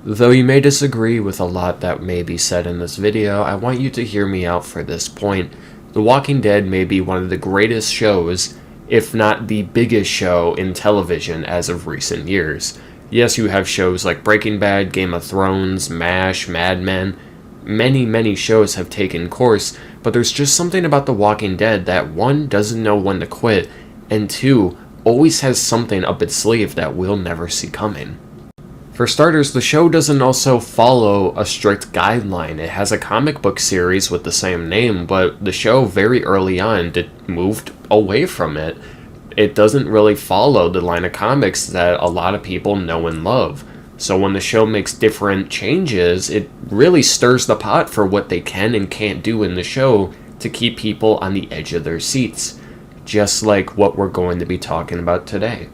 Though you may disagree with a lot that may be said in this video, I want you to hear me out for this point. The Walking Dead may be one of the greatest shows, if not the biggest show in television as of recent years. Yes, you have shows like Breaking Bad, Game of Thrones, MASH, Mad Men. Many shows have taken course, but there's just something about The Walking Dead that, one, doesn't know when to quit, and two, always has something up its sleeve that we'll never see coming. For starters, the show doesn't also follow a strict guideline. It has a comic book series with the same name, but the show very early on moved away from it. It doesn't really follow the line of comics that a lot of people know and love. So when the show makes different changes, it really stirs the pot for what they can and can't do in the show to keep people on the edge of their seats. Just like what we're going to be talking about today.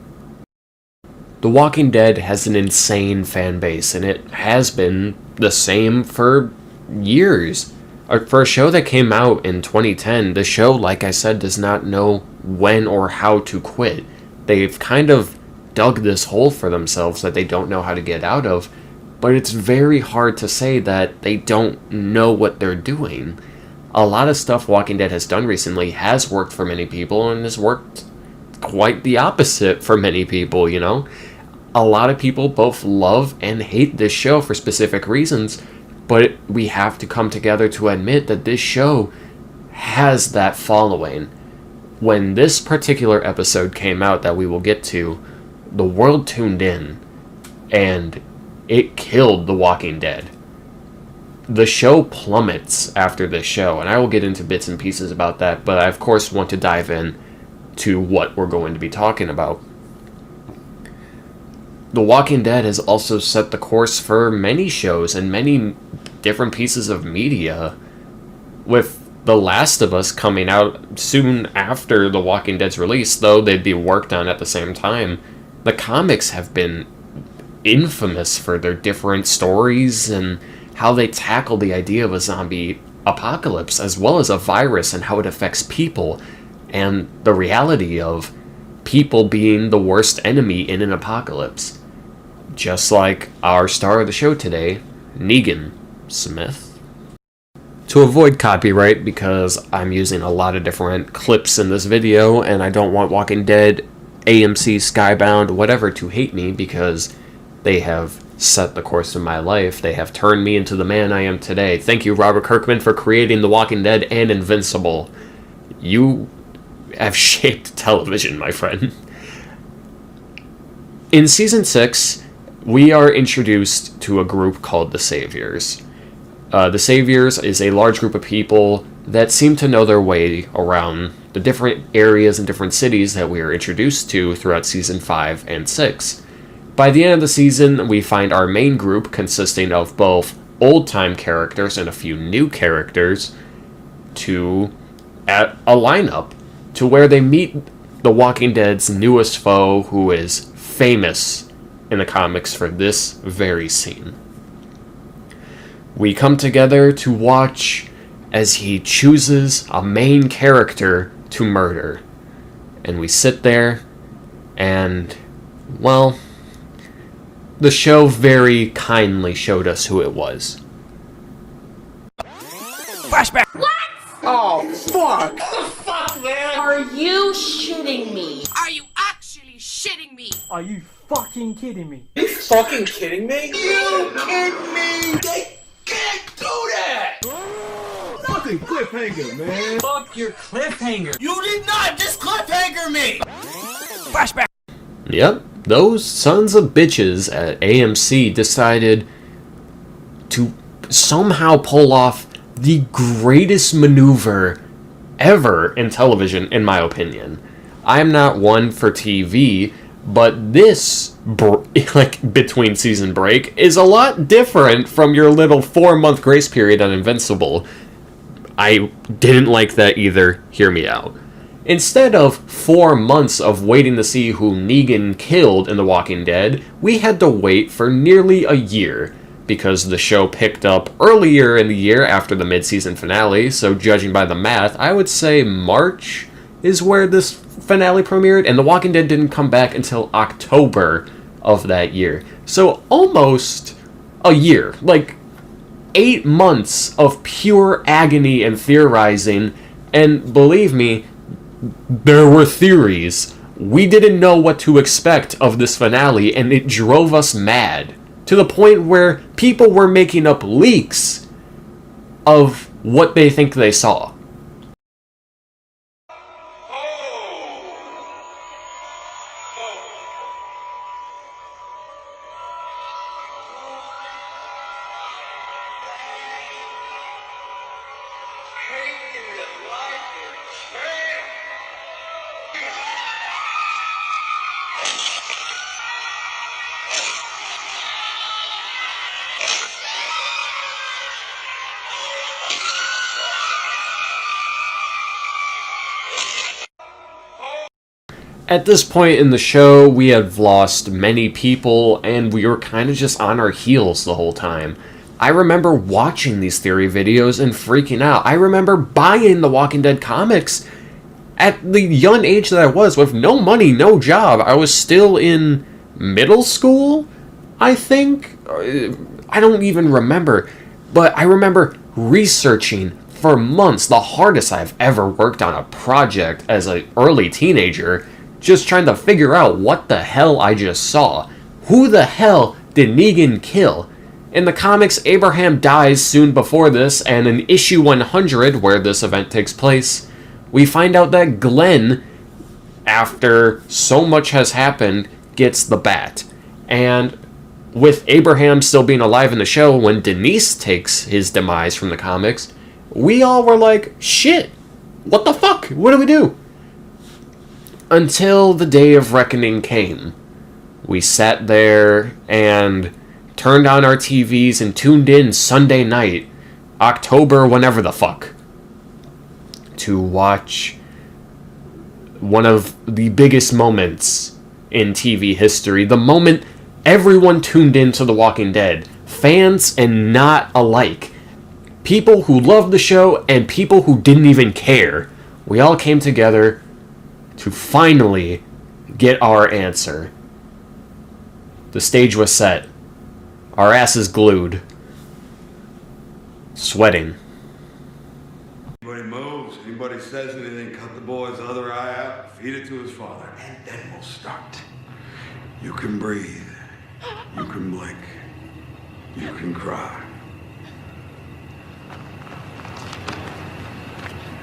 The Walking Dead has an insane fan base, and it has been the same for years. For a show that came out in 2010, the show, like I said, does not know when or how to quit. They've kind of dug this hole for themselves that they don't know how to get out of, but it's very hard to say that they don't know what they're doing. A lot of stuff Walking Dead has done recently has worked for many people, and has worked quite the opposite for many people, you know? A lot of people both love and hate this show for specific reasons, but we have to come together to admit that this show has that following. When this particular episode came out that we will get to, the world tuned in, and it killed The Walking Dead. The show plummets after this show, and I will get into bits and pieces about that, but I of course want to dive in to what we're going to be talking about. The Walking Dead has also set the course for many shows and many different pieces of media, with The Last of Us coming out soon after The Walking Dead's release, though they'd be worked on at the same time. The comics have been infamous for their different stories and how they tackle the idea of a zombie apocalypse, as well as a virus and how it affects people, and the reality of people being the worst enemy in an apocalypse. Just like our star of the show today, Negan Smith. To avoid copyright, because I'm using a lot of different clips in this video, and I don't want Walking Dead, AMC, Skybound, whatever to hate me, because they have set the course of my life. They have turned me into the man I am today. Thank you, Robert Kirkman, for creating The Walking Dead and Invincible. You have shaped television, my friend. In Season 6, we are introduced to a group called the Saviors. The Saviors is a large group of people that seem to know their way around the different areas and different cities that we are introduced to throughout Season 5 and 6. By the end of the season, we find our main group consisting of both old-time characters and a few new characters to a lineup to where they meet The Walking Dead's newest foe, who is famous in the comics for this very scene. We come together to watch as he chooses a main character to murder. And we sit there and, well, the show very kindly showed us who it was. Flashback! What? Oh, fuck! What the fuck, man? Are you shitting me? Are you actually shitting me? Are you fucking kidding me? Are you fucking kidding me? You kidding me? They can't do that! Fucking cliffhanger, man. Fuck your cliffhanger. You did not just cliffhanger me! Flashback! Yep, those sons of bitches at AMC decided to somehow pull off the greatest maneuver ever in television, in my opinion. I'm not one for TV, but this, between season break, is a lot different from your little 4-month grace period on Invincible. I didn't like that either, hear me out. Instead of 4 months of waiting to see who Negan killed in The Walking Dead, we had to wait for nearly a year, because the show picked up earlier in the year after the mid-season finale, so judging by the math, I would say March is where this finale premiered, and The Walking Dead didn't come back until October of that year. So almost a year. Like, 8 months of pure agony and theorizing, and believe me, there were theories. We didn't know what to expect of this finale, and it drove us mad. To the point where people were making up leaks of what they think they saw. At this point in the show, we had lost many people, and we were kind of just on our heels the whole time. I remember watching these theory videos and freaking out. I remember buying the Walking Dead comics at the young age that I was, with no money, no job. I was still in middle school, I think? I don't even remember. But I remember researching for months, the hardest I've ever worked on a project as an early teenager, just trying to figure out what the hell I just saw. Who the hell did Negan kill? In the comics, Abraham dies soon before this, and in issue 100, where this event takes place, we find out that Glenn, after so much has happened, gets the bat. And with Abraham still being alive in the show, when Denise takes his demise from the comics, we all were like, shit, what the fuck? What do we do? Until the day of reckoning came. We sat there and turned on our TVs and tuned in Sunday night, October whenever the fuck, to watch one of the biggest moments in TV history. The moment everyone tuned into The Walking Dead. Fans and not alike. People who loved the show and people who didn't even care. We all came together to finally get our answer. The stage was set. Our asses glued. Sweating. Anybody moves, anybody says anything, cut the boy's other eye out, feed it to his father, and then we'll start. You can breathe. You can blink. You can cry.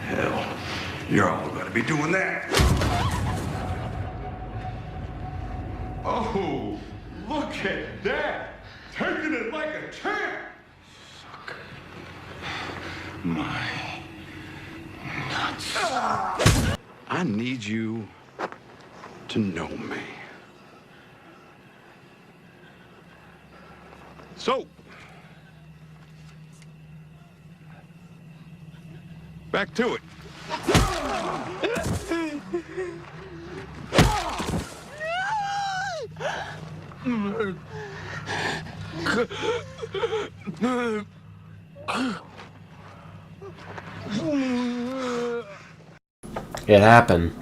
Hell, you're all gonna be doing that. Oh, look at that. Taking it like a champ. Fuck. My nuts. I need you to know me. So, back to it. It happened.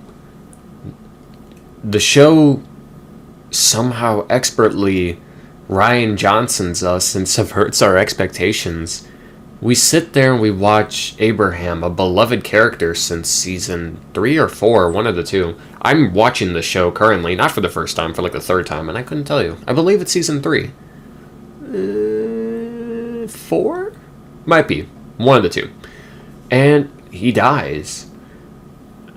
The show somehow expertly Ryan Johnson's us and subverts our expectations. We sit there and we watch Abraham, a beloved character since season 3 or 4, one of the two. I'm watching the show currently, not for the first time, for like the third time, and I couldn't tell you. I believe it's season 3. 4? Might be. One of the two. And he dies.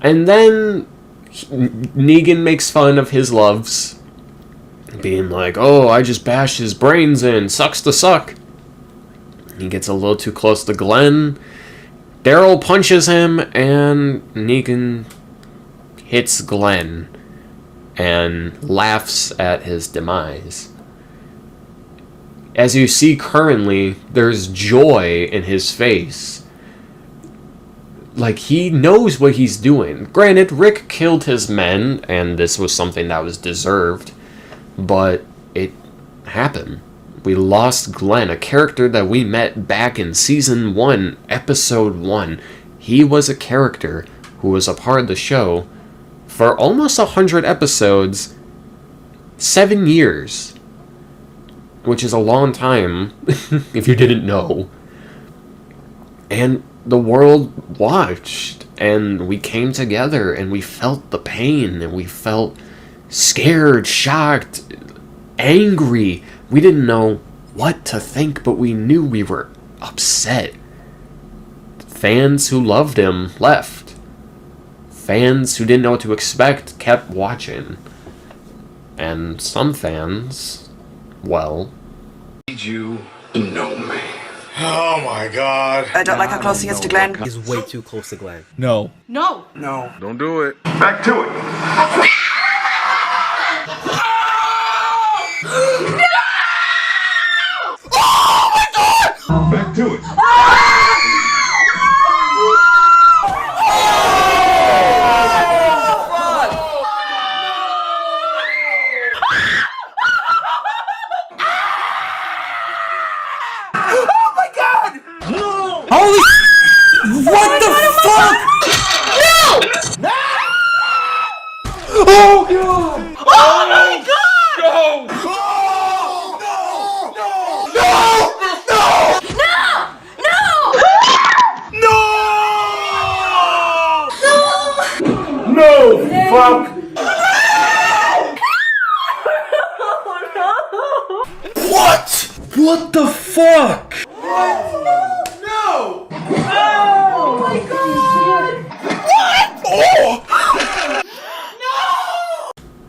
And then Negan makes fun of his loves, being like, oh, I just bashed his brains in, sucks to suck. He gets a little too close to Glenn. Daryl punches him, and Negan hits Glenn and laughs at his demise. As you see currently, there's joy in his face. Like, he knows what he's doing. Granted, Rick killed his men, and this was something that was deserved, but it happened. We lost Glenn, a character that we met back in Season 1, Episode 1. He was a character who was a part of the show for almost 100 episodes, 7 years. which is a long time, if you didn't know. And the world watched, and we came together, and we felt the pain, and we felt scared, shocked, angry. We didn't know what to think, but we knew we were upset. Fans who loved him left. Fans who didn't know what to expect kept watching. And some fans, well... Need you to know me. Oh my god. I don't like how close he is to Glenn. He's way too close to Glenn. No. No. No. Don't do it. Back to it. Back to it. Holy! What the fuck? No! Oh god! Oh my god! No! Fuck! What? What the fuck? No!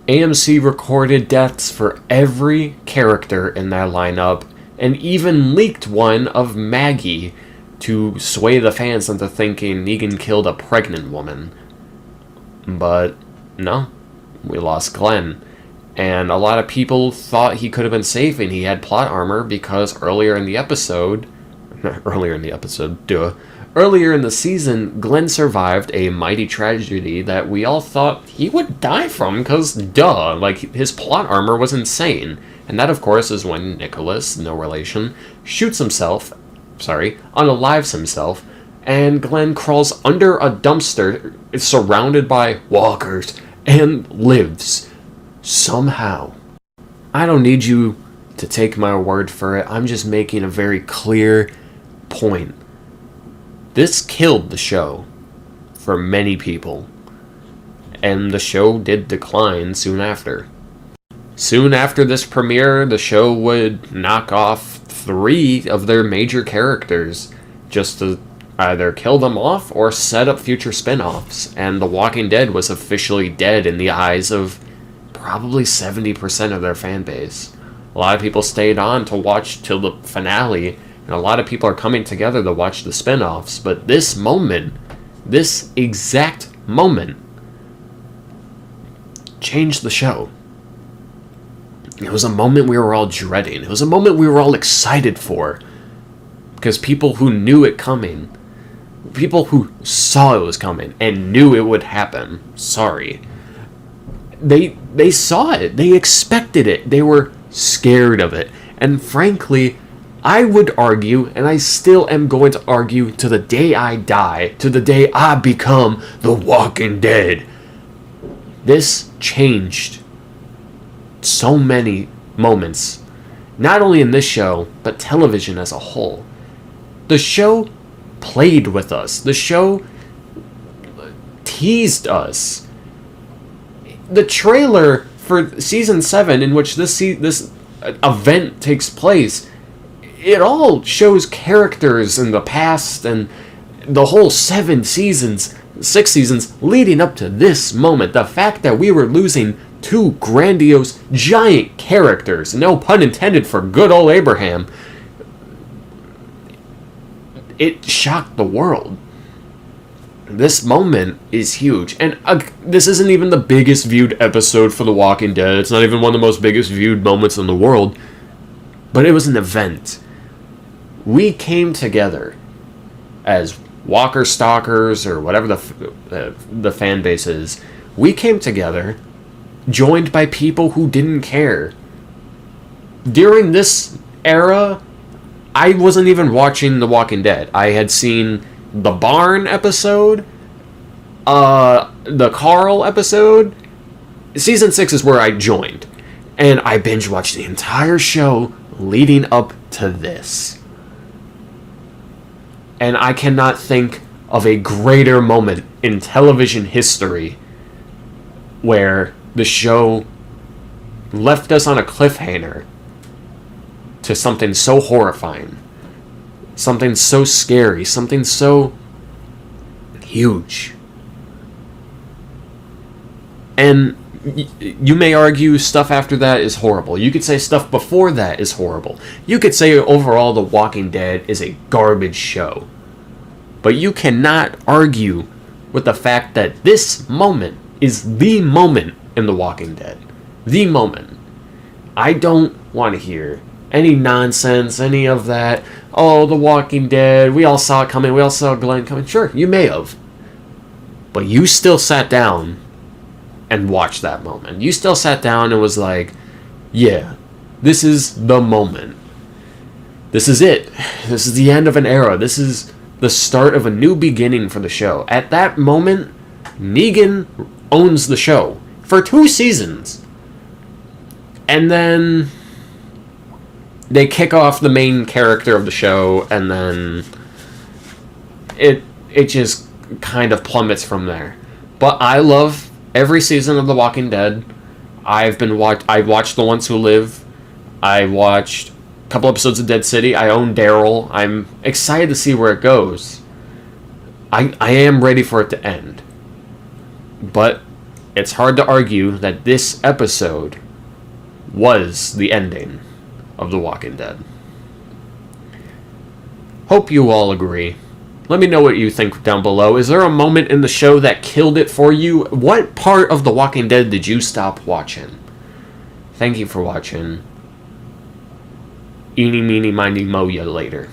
AMC recorded deaths for every character in that lineup, and even leaked one of Maggie to sway the fans into thinking Negan killed a pregnant woman. But no, we lost Glenn. And a lot of people thought he could have been safe and he had plot armor because earlier in the season, Glenn survived a mighty tragedy that we all thought he would die from because, duh, like, his plot armor was insane. And that, of course, is when Nicholas, no relation, unalives himself, and Glenn crawls under a dumpster surrounded by walkers and lives. Somehow. I don't need you to take my word for it. I'm just making a very clear point. This killed the show for many people. And the show did decline soon after. Soon after this premiere, the show would knock off 3 of their major characters just to either kill them off or set up future spin-offs. And The Walking Dead was officially dead in the eyes of probably 70% of their fan base. A lot of people stayed on to watch till the finale, and a lot of people are coming together to watch the spin-offs. But this moment, this exact moment, changed the show. It was a moment we were all dreading. It was a moment we were all excited for. Because people who knew it coming, people who saw it was coming and knew it would happen, they saw it. They expected it. They were scared of it. And frankly, I would argue, and I still am going to argue to the day I die, to the day I become The Walking Dead. This changed so many moments, not only in this show, but television as a whole. The show played with us. The show teased us. The trailer for Season 7, in which this event takes place, it all shows characters in the past and the whole 6 seasons leading up to this moment. The fact that we were losing 2 grandiose, giant characters, no pun intended for good old Abraham, it shocked the world. This moment is huge. And this isn't even the biggest viewed episode for The Walking Dead. It's not even one of the most biggest viewed moments in the world. But it was an event. We came together as Walker Stalkers, or whatever the fan base is. We came together, joined by people who didn't care. During this era, I wasn't even watching The Walking Dead. I had seen the Barn episode, the Carl episode. Season 6 is where I joined. And I binge watched the entire show leading up to this. And I cannot think of a greater moment in television history where the show left us on a cliffhanger to something so horrifying, something so scary, something so huge. And you may argue stuff after that is horrible. You could say stuff before that is horrible. You could say overall The Walking Dead is a garbage show. But you cannot argue with the fact that this moment is the moment in The Walking Dead. The moment. I don't want to hear any nonsense, any of that. Oh, The Walking Dead, we all saw it coming, we all saw Glenn coming. Sure, you may have. But you still sat down and watched that moment. You still sat down and was like, yeah, this is the moment. This is it. This is the end of an era. This is the start of a new beginning for the show. At that moment, Negan owns the show for 2 seasons. And then they kick off the main character of the show, and then it just kind of plummets from there. But I love every season of The Walking Dead. I watched The Ones Who Live. I watched a couple episodes of Dead City. I own Daryl. I'm excited to see where it goes. I am ready for it to end. But it's hard to argue that this episode was the ending of The Walking Dead. Hope you all agree. Let me know what you think down below. Is there a moment in the show that killed it for you? What part of The Walking Dead did you stop watching? Thank you for watching. Eeny, meeny, miny, moe ya later.